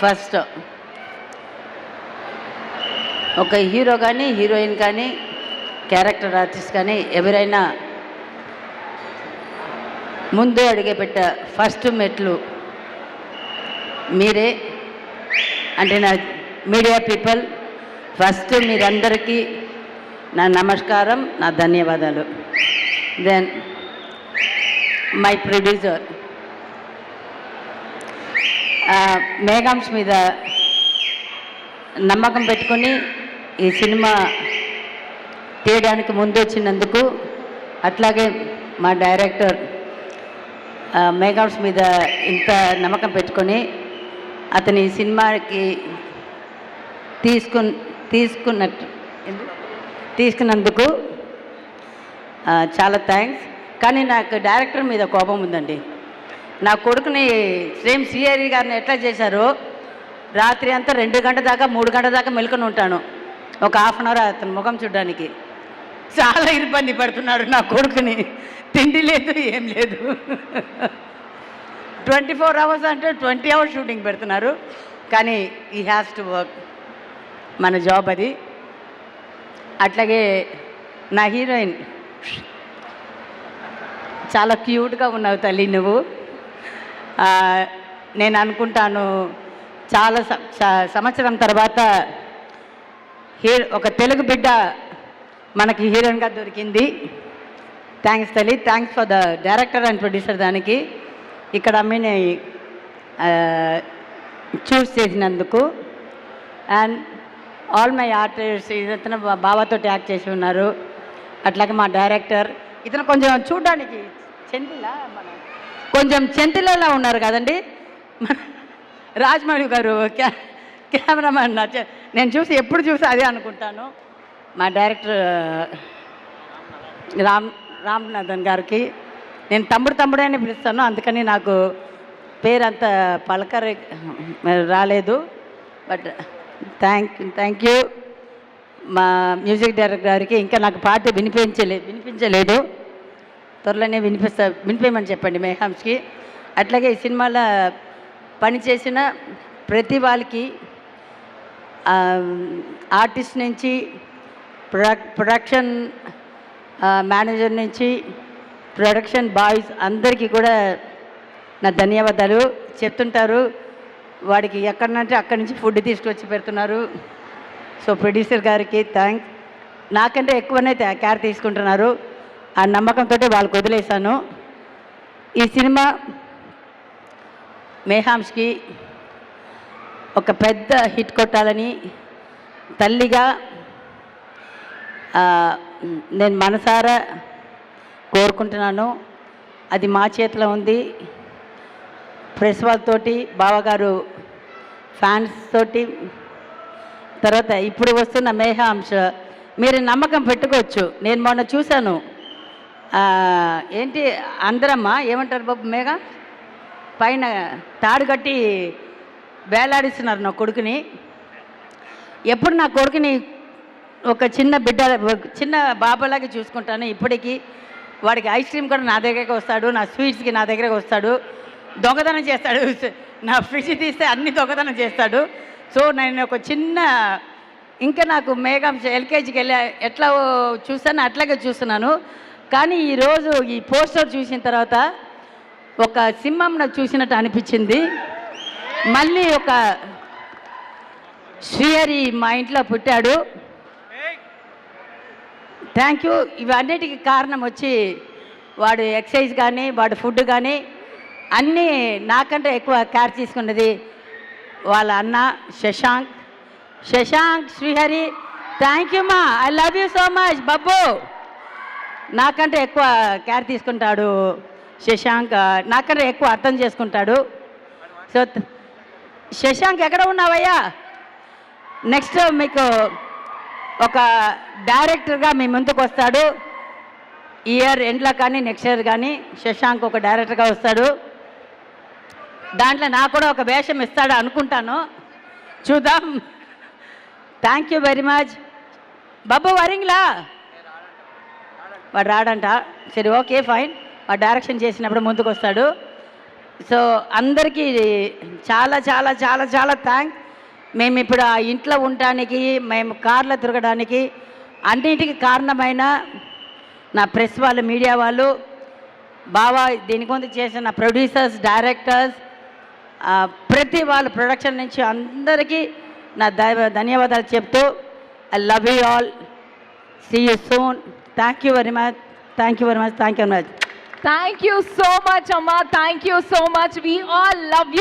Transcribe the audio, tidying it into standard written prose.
First ఒక hero కానీ heroine కానీ క్యారెక్టర్ ఆర్టిస్ట్ కానీ ఎవరైనా ముందు అడిగేపెట్ట ఫస్ట్ మెట్లు మీరే. అంటే నా మీడియా పీపుల్, ఫస్ట్ మీరందరికీ నా నమస్కారం, నా ధన్యవాదాలు. దెన్ మై ప్రొడ్యూసర్ మేఘాంశ్ మీద నమ్మకం పెట్టుకొని ఈ సినిమా తీయడానికి ముందు వచ్చినందుకు, అట్లాగే మా డైరెక్టర్ మేఘాంశ్ మీద ఇంత నమ్మకం పెట్టుకొని అతని సినిమాకి తీసుకున్నందుకు చాలా థ్యాంక్స్. కానీ నాకు డైరెక్టర్ మీద కోపం ఉందండి. నా కొడుకుని సేమ్ శ్రీహరి గారిని ఎట్లా చేశారో రాత్రి అంతా 2 గంటల దాకా 3 గంటల దాకా మెలుకొని ఉంటాను ఒక హాఫ్ అన్ అవర్ అతని ముఖం చూడడానికి. చాలా ఇబ్బంది పడుతున్నాడు నా కొడుకుని. తిండి లేదు, ఏం లేదు. 24 అవర్స్ అంటే 20 అవర్స్ షూటింగ్ పెడుతున్నారు. కానీ ఈ హ్యాస్ టు వర్క్, మన జాబ్ అది. అట్లాగే నా హీరోయిన్ చాలా క్యూట్గా ఉన్నావు తల్లి నువ్వు. నేను అనుకుంటాను చాలా సంవత్సరం తర్వాత ఒక తెలుగు బిడ్డ మనకి హీరోయిన్గా దొరికింది. థ్యాంక్స్ తల్లి. Thanks for the director and producer దానికి ఇక్కడ అమ్మిని చూస్ చేసినందుకు. అండ్ ఆల్ మై ఆర్టిస్ట్, ఇతను బాబాతో యాక్ట్ చేసి ఉన్నారు. అట్లాగే మా డైరెక్టర్, ఇతను కొంచెం చూడడానికి కొంచెం చెంటిలలా ఉన్నారు కదండి రాజమౌళి గారు. కెమెరామెన్ నేను ఎప్పుడు చూసి అదే అనుకుంటాను. మా డైరెక్టర్ రామ్నాథన్ గారికి నేను తమ్ముడని పిలుస్తాను, అందుకని నాకు పేరు అంత రాలేదు. బట్ థ్యాంక్ యూ మా మ్యూజిక్ డైరెక్టర్ గారికి. ఇంకా నాకు పాట వినిపించలేదు, త్వరలోనే వినిపించమని చెప్పండి మేఘాంశ్కి. అట్లాగే ఈ సినిమాలో పనిచేసిన ప్రతి వాళ్ళకి, ఆర్టిస్ట్ నుంచి ప్రొడక్షన్ మేనేజర్ నుంచి ప్రొడక్షన్ బాయ్స్ అందరికీ కూడా నా ధన్యవాదాలు. చెప్తుంటారు వాడికి ఎక్కడనంటే అక్కడి నుంచి ఫుడ్ తీసుకొచ్చి పెడుతున్నారు. సో ప్రొడ్యూసర్ గారికి థ్యాంక్స్. నాకంటే ఎక్కువనే కేర్ తీసుకుంటున్నారు. ఆ నమ్మకంతో వాళ్ళకి వదిలేశాను. ఈ సినిమా మేఘాంశ్కి ఒక పెద్ద హిట్ కొట్టాలని తల్లిగా నేను మనసారా కోరుకుంటున్నాను. అది మా చేతిలో ఉంది. ప్రెస్ వాళ్ళతోటి, బావగారు ఫ్యాన్స్ తోటి, తర్వాత ఇప్పుడు వస్తున్న మేఘాంశ్ మీరు నమ్మకం పెట్టుకోవచ్చు. నేను మొన్న చూశాను, ఏంటి అందరమ్మ ఏమంటారు బాబు, మేఘ పైన తాడు కట్టి వేలాడిస్తున్నారు నా కొడుకుని. ఎప్పుడు నా కొడుకుని ఒక చిన్న బాబాలాగా చూసుకుంటాను. ఇప్పటికీ వాడికి ఐస్ క్రీమ్ కూడా నా దగ్గరికి వస్తాడు, నా స్వీట్స్కి నా దగ్గరికి వస్తాడు, దొంగతనం చేస్తాడు. నా ఫ్రిడ్జ్ తీస్తే అన్ని దొంగతనం చేస్తాడు. సో నేను ఒక ఇంకా నాకు మేఘాంశ ఎల్కేజీకి వెళ్ళి ఎట్లా చూస్తాను అట్లాగే చూస్తున్నాను. కానీ ఈరోజు ఈ పోస్టర్ చూసిన తర్వాత ఒక సింహం నాకు చూసినట్టు అనిపించింది. మళ్ళీ ఒక శ్రీహరి మా ఇంట్లో పుట్టాడు. Thank you. ఇవన్నిటికీ కారణం వచ్చి వాడు ఎక్సర్సైజ్ కానీ వాడు ఫుడ్ కానీ అన్నీ నాకంటే ఎక్కువ కేర్ తీసుకున్నది వాళ్ళ అన్న శశాంక్ శ్రీహరి. థ్యాంక్ యూ మా, I love you so much బాబు. నాకంటే ఎక్కువ కేర్ తీసుకుంటాడు శశాంక్, నాకంటే ఎక్కువ అర్థం చేసుకుంటాడు. సో శశాంక్ ఎక్కడ ఉన్నావయ్యా? నెక్స్ట్ మీకు ఒక డైరెక్టర్గా మీ ముందుకు వస్తాడు. ఇయర్ ఎండ్లో కానీ నెక్స్ట్ ఇయర్ కానీ శశాంక్ ఒక డైరెక్టర్గా వస్తాడు. దాంట్లో నాకు కూడా ఒక వేషం ఇస్తాడు అనుకుంటాను, చూద్దాం. థ్యాంక్ యూ వెరీ మచ్ బాబు. వరింగ్లా వాడు రాడంట. సరే ఓకే ఫైన్, వాడు డైరెక్షన్ చేసినప్పుడు ముందుకు వస్తాడు. సో అందరికీ చాలా చాలా చాలా చాలా థ్యాంక్స్. మేము ఇప్పుడు ఆ ఇంట్లో ఉండటానికి, మేము కార్లో తిరగడానికి అన్నింటికి కారణమైన నా ప్రెస్ వాళ్ళు, మీడియా వాళ్ళు, బావా దీని గురించి చేసిన ప్రొడ్యూసర్స్, డైరెక్టర్స్, ప్రతి వాళ్ళు ప్రొడక్షన్ నుంచి అందరికీ నా ధన్యవాదాలు చెప్తూ I love you all. See you soon. Thank you very much. Thank you very much. Thank you very much. Thank you so much, Amma. Thank you so much. We all love you.